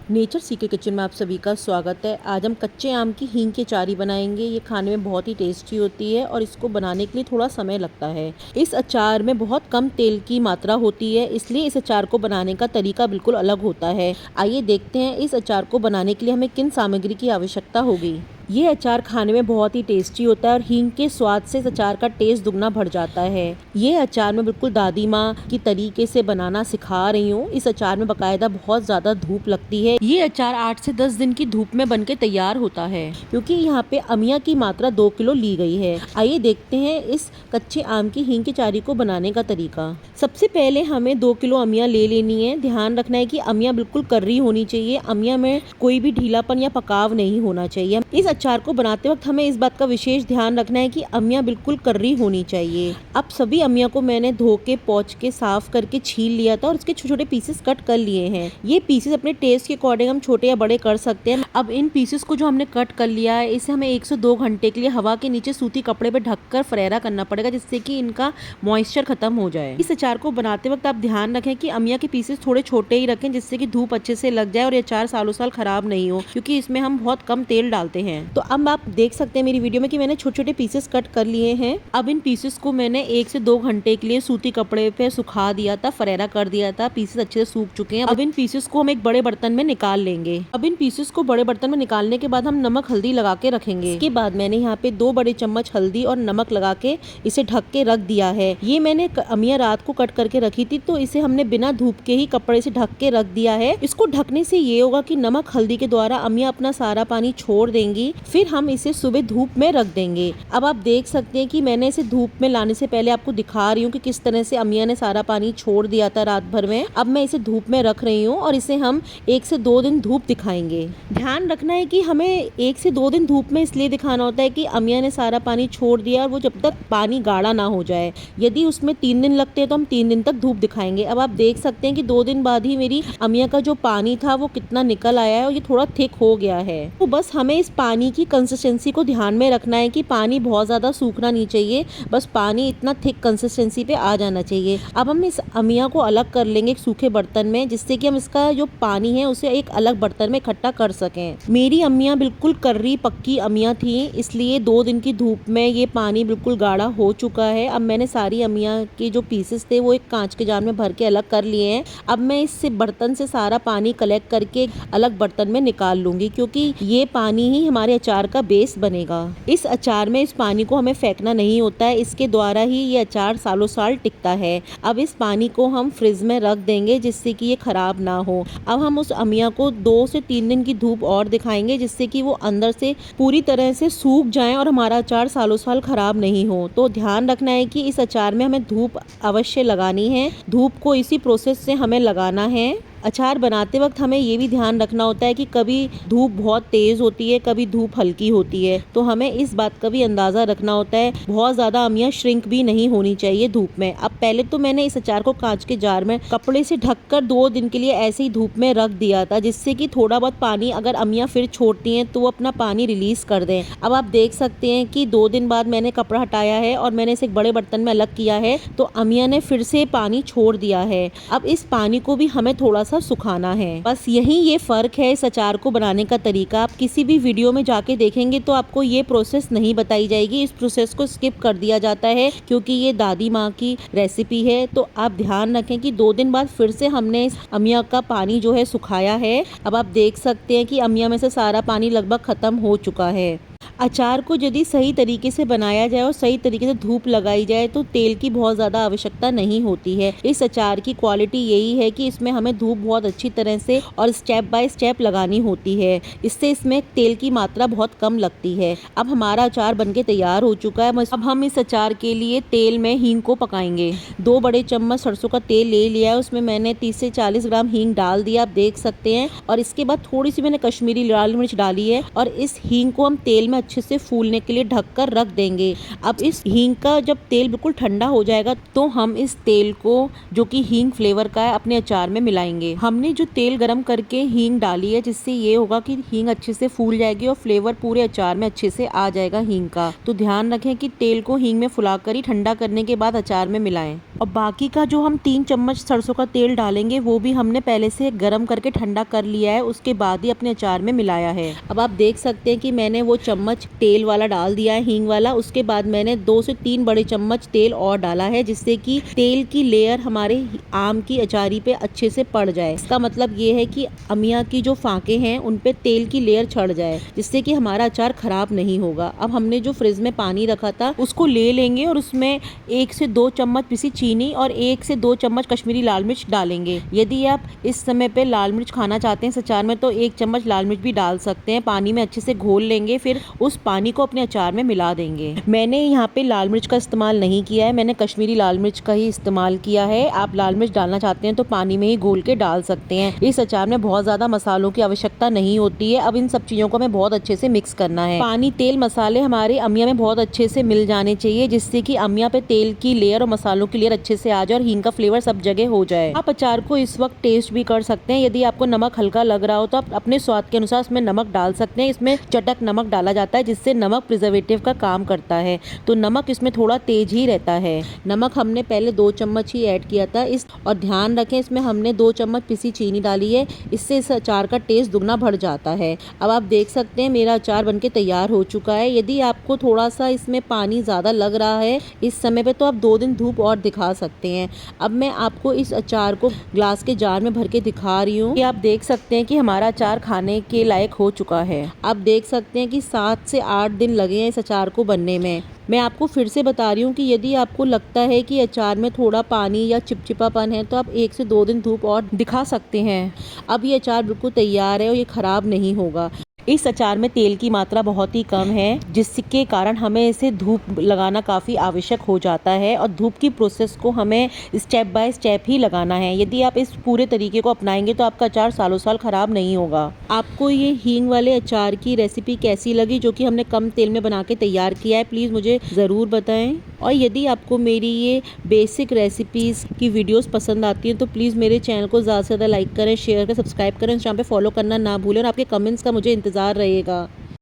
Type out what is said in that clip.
Nature C K kitchen में आप सभी का स्वागत है। आज हम कच्चे आम की हींग की अचारी बनाएंगे। ये खाने में बहुत ही टेस्टी होती है और इसको बनाने के लिए थोड़ा समय लगता है। इस अचार में बहुत कम तेल की मात्रा होती है, इसलिए इस अचार को बनाने का तरीका बिल्कुल अलग होता है। आइए देखते हैं इस अचार को बनाने के लिए हमें किन सामग्री की आवश्यकता होगी। ये अचार खाने में बहुत ही टेस्टी होता है और हींग के स्वाद से इस अचार का टेस्ट दुगना बढ़ जाता है। ये अचार मैं बिल्कुल दादी माँ की तरीके से बनाना सिखा रही हूँ। इस अचार में बकायदा बहुत ज़्यादा धूप लगती है। ये अचार 8 से 10 दिन की धूप में बनके तैयार होता है, क्योंकि यहाँ पे अमिया की मात्रा 2 किलो ली गई है। आइए देखते हैं इस कच्चे आम की हींग की अचारी को बनाने का तरीका। सबसे पहले हमें 2 किलो अमिया ले लेनी है। ध्यान रखना है कि अमिया बिल्कुल कर्री होनी चाहिए। अमिया में कोई भी ढीलापन या पकाव नहीं होना चाहिए। इस अचार को बनाते वक्त हमें इस बात का विशेष ध्यान रखना है कि अमिया बिल्कुल कर्री होनी चाहिए। अब सभी अमिया को मैंने धो के पोंछ के साफ करके छील लिया था और उसके छोटे छोटे पीसेस कट कर लिए हैं। ये पीसेस अपने टेस्ट के अकॉर्डिंग हम छोटे या बड़े कर सकते हैं। अब इन पीसेस को जो हमने कट कर लिया है, इसे हमें 1 से 2 घंटे के लिए हवा के नीचे सूती कपड़े पे ढककर फरेरा करना पड़ेगा, जिससे कि इनका मॉइस्चर खत्म हो जाए। इस अचार को बनाते वक्त आप ध्यान रखें कि अमिया के पीसेस थोड़े छोटे ही रखें, जिससे कि धूप अच्छे से लग जाए और ये अचार सालों साल खराब नहीं हो, क्योंकि इसमें हम बहुत कम तेल डालते हैं। तो अब आप देख सकते हैं मेरी वीडियो में कि मैंने छोटे छोटे पीसेस कट कर लिए हैं। अब इन पीसेस को मैंने 1 से 2 घंटे के लिए सूती कपड़े पे सुखा दिया था, फरेरा कर दिया था। पीसेस अच्छे से सूख चुके हैं। अब इन पीसेस को हम एक बड़े बर्तन में निकाल लेंगे। अब इन पीसेस को बड़े बर्तन में निकालने के बाद हम नमक हल्दी लगा के रखेंगे। इसके बाद मैंने यहाँ पे 2 बड़े चम्मच हल्दी और नमक लगा के इसे ढक के रख दिया है। ये मैंने अमिया रात को कट करके रखी थी, तो इसे हमने बिना धूप के ही कपड़े से ढक के रख दिया है। इसको ढकने से ये होगा कि नमक हल्दी के द्वारा अमिया अपना सारा पानी छोड़ देंगी। फिर हम इसे सुबह धूप में रख देंगे। अब आप देख सकते हैं कि मैंने इसे धूप में लाने से पहले आपको दिखा रही हूँ कि किस तरह से अमिया ने सारा पानी छोड़ दिया था रात भर में। अब मैं इसे धूप में रख रही हूँ और इसे हम 1 से 2 दिन धूप दिखाएंगे। ध्यान रखना है कि हमें 1 से 2 दिन धूप में इसलिए दिखाना होता है कि अमिया ने सारा पानी छोड़ दिया और वो जब तक पानी गाढ़ा ना हो जाए। यदि उसमें 3 दिन लगते हैं तो हम 3 दिन तक धूप दिखाएंगे। अब आप देख सकते हैं कि 2 दिन बाद ही मेरी अमिया का जो पानी था वो कितना निकल आया है और ये थोड़ा थिक हो गया है। तो बस हमें इस पानी की कंसिस्टेंसी को ध्यान में रखना है कि पानी बहुत ज़्यादा सूखना नहीं चाहिए, बस पानी इतना थिक कंसिस्टेंसी पे आ जाना चाहिए। अब हम इस अमिया को अलग कर लेंगे एक सूखे बर्तन में, जिससे कि हम इसका जो पानी है उसे एक अलग बर्तन में इकट्ठा कर सकें। मेरी अमिया बिल्कुल कर्री पक्की अमिया थी, इसलिए 2 दिन की धूप में ये पानी बिल्कुल गाढ़ा हो चुका है। अब मैंने सारी अमिया के जो पीसेस थे वो एक कांच के जार में भर के अलग कर लिए हैं। अब मैं इससे बर्तन से सारा पानी कलेक्ट करके अलग बर्तन में निकाल लूंगी, क्योंकि ये पानी ही हमारे अचार का बेस बनेगा। इस अचार में इस पानी को हमें फेंकना नहीं होता है, इसके द्वारा ही ये अचार सालों साल टिकता है। अब इस पानी को हम फ्रिज में रख देंगे, जिससे कि ये खराब ना हो। अब हम उस अमिया को 2 से 3 दिन की धूप और दिखाएंगे, जिससे कि वो अंदर से पूरी तरह से सूख जाएं और हमारा अचार सालों साल खराब नहीं हो। तो ध्यान रखना है कि इस अचार में हमें धूप अवश्य लगानी है। धूप को इसी प्रोसेस से हमें लगाना है। अचार बनाते वक्त हमें ये भी ध्यान रखना होता है कि कभी धूप बहुत तेज़ होती है, कभी धूप हल्की होती है, तो हमें इस बात का भी अंदाज़ा रखना होता है। बहुत ज़्यादा अमिया श्रिंक भी नहीं होनी चाहिए धूप में। अब पहले तो मैंने इस अचार को कांच के जार में कपड़े से ढककर 2 दिन के लिए ऐसे ही धूप में रख दिया था, जिससे कि थोड़ा बहुत पानी अगर अमिया फिर छोड़ती हैं तो वो अपना पानी रिलीज़ कर दें। अब आप देख सकते हैं कि 2 दिन बाद मैंने कपड़ा हटाया है और मैंने इसे एक बड़े बर्तन में अलग किया है, तो अमिया ने फिर से पानी छोड़ दिया है। अब इस पानी को भी हमें थोड़ा सा सुखाना है। बस यही ये फर्क है इस अचार को बनाने का तरीका। आप किसी भी वीडियो में जाके देखेंगे तो आपको ये प्रोसेस नहीं बताई जाएगी। इस प्रोसेस को स्किप कर दिया जाता है, क्योंकि ये दादी माँ की रेसिपी है। तो आप ध्यान रखें कि 2 दिन बाद फिर से हमने इस अमिया का पानी जो है सुखाया है। अब आप देख सकते हैं कि अमिया में से सारा पानी लगभग खत्म हो चुका है। अचार को यदि सही तरीके से बनाया जाए और सही तरीके से धूप लगाई जाए तो तेल की बहुत ज़्यादा आवश्यकता नहीं होती है। इस अचार की क्वालिटी यही है कि इसमें हमें धूप बहुत अच्छी तरह से और स्टेप बाय स्टेप लगानी होती है। इससे इसमें तेल की मात्रा बहुत कम लगती है। अब हमारा अचार बनके तैयार हो चुका है। अब हम इस अचार के लिए तेल में हींग को पकाएंगे। 2 बड़े चम्मच सरसों का तेल ले लिया है, उसमें मैंने 30 से 40 ग्राम हींग डाल दिया, आप देख सकते हैं। और इसके बाद थोड़ी सी मैंने कश्मीरी लाल मिर्च डाली है और इस हींग को हम तेल में अच्छे से फूलने के लिए ढक कर रख देंगे। अब इस हींग का जब तेल बिल्कुल ठंडा हो जाएगा तो हम इस तेल को, जो कि हींग फ्लेवर का है, अपने अचार में मिलाएंगे। हमने जो तेल गरम करके हींग डाली है, जिससे ये होगा कि हींग अच्छे से फूल जाएगी और फ्लेवर पूरे अचार में अच्छे से आ जाएगा हींग का। तो ध्यान रखें कि तेल को हींग में फुलाकर ही ठंडा करने के बाद अचार में मिलाएं। और बाकी का जो हम 3 चम्मच सरसों का तेल डालेंगे वो भी हमने पहले से गरम करके ठंडा कर लिया है, उसके बाद ही अपने अचार में मिलाया है। अब आप देख सकते हैं कि मैंने वो चम्मच तेल वाला डाल दिया है, हींग वाला। उसके बाद मैंने 2 से 3 बड़े चम्मच तेल और डाला है, जिससे कि तेल की लेयर हमारे आम की अचारी पे अच्छे से पड़ जाए। इसका मतलब ये है कि अमिया की जो फाके हैं उन पे तेल की लेयर चढ़ जाए, जिससे कि हमारा अचार खराब नहीं होगा। अब हमने जो फ्रिज में पानी रखा था उसको ले लेंगे और उसमें 1 से 2 चम्मच पिसी चीनी और 1 से 2 चम्मच कश्मीरी लाल मिर्च डालेंगे। यदि आप इस समय पे लाल मिर्च खाना चाहते हैं इस अचार में तो 1 चम्मच लाल मिर्च भी डाल सकते हैं। पानी में अच्छे से घोल लेंगे, फिर उस पानी को अपने अचार में मिला देंगे। मैंने यहाँ पे लाल मिर्च का इस्तेमाल नहीं किया है, मैंने कश्मीरी लाल मिर्च का ही इस्तेमाल किया है। आप लाल मिर्च डालना चाहते हैं तो पानी में ही घोल के डाल सकते हैं। इस अचार में बहुत ज्यादा मसालों की आवश्यकता नहीं होती है। अब इन सब चीजों को हमें बहुत अच्छे से मिक्स करना है। पानी, तेल, मसाले हमारे अमिया में बहुत अच्छे से मिल जाने चाहिए, जिससे कि अमिया पे तेल की लेयर और मसालों की लेयर अच्छे से आ जाए और हींग का फ्लेवर सब जगह हो जाए। आप अचार को इस वक्त टेस्ट भी कर सकते हैं। यदि आपको नमक हल्का लग रहा हो तो आप अपने स्वाद के अनुसार इसमें नमक डाल सकते हैं। इसमें चटक नमक डाला जाता है, जिससे नमक प्रिजर्वेटिव का काम करता है, तो नमक इसमें थोड़ा तेज ही रहता है। नमक हमने पहले 2 चम्मच ही ऐड किया था और ध्यान रखें इसमें हमने 2 चम्मच पिसी चीनी डाली है, इससे इस अचार का टेस्ट दुगना बढ़ जाता है। अब आप देख सकते हैं मेरा अचार बनके तैयार हो चुका है। यदि आपको थोड़ा सा इसमें पानी ज़्यादा लग रहा है इस समय पे तो आप 2 दिन धूप और दिखा सकते हैं। अब मैं आपको इस अचार को ग्लास के जार में भर के दिखा रही हूँ। आप देख सकते हैं कि हमारा अचार खाने के लायक हो चुका है। आप देख सकते हैं कि 7 से 8 दिन लगे हैं इस अचार को बनने में। मैं आपको फिर से बता रही हूँ कि यदि आपको लगता है कि अचार में थोड़ा पानी या चिपचिपापन है तो आप 1 से 2 दिन धूप और दिखा सकते हैं। अब ये अचार बिल्कुल तैयार है और ये खराब नहीं होगा। इस अचार में तेल की मात्रा बहुत ही कम है, जिसके कारण हमें इसे धूप लगाना काफ़ी आवश्यक हो जाता है और धूप की प्रोसेस को हमें स्टेप बाय स्टेप ही लगाना है। यदि आप इस पूरे तरीके को अपनाएंगे तो आपका अचार सालों साल खराब नहीं होगा। आपको ये हींग वाले अचार की रेसिपी कैसी लगी, जो कि हमने कम तेल में बना के तैयार किया है, प्लीज़ मुझे ज़रूर बताएं। और यदि आपको मेरी ये बेसिक रेसिपीज़ की वीडियोस पसंद आती हैं तो प्लीज़ मेरे चैनल को ज़्यादा से ज़्यादा लाइक करें, शेयर करें, सब्सक्राइब करें, इंस्टाग्राम पे फॉलो करना ना भूलें और आपके कमेंट्स का मुझे इंतज़ार रहेगा।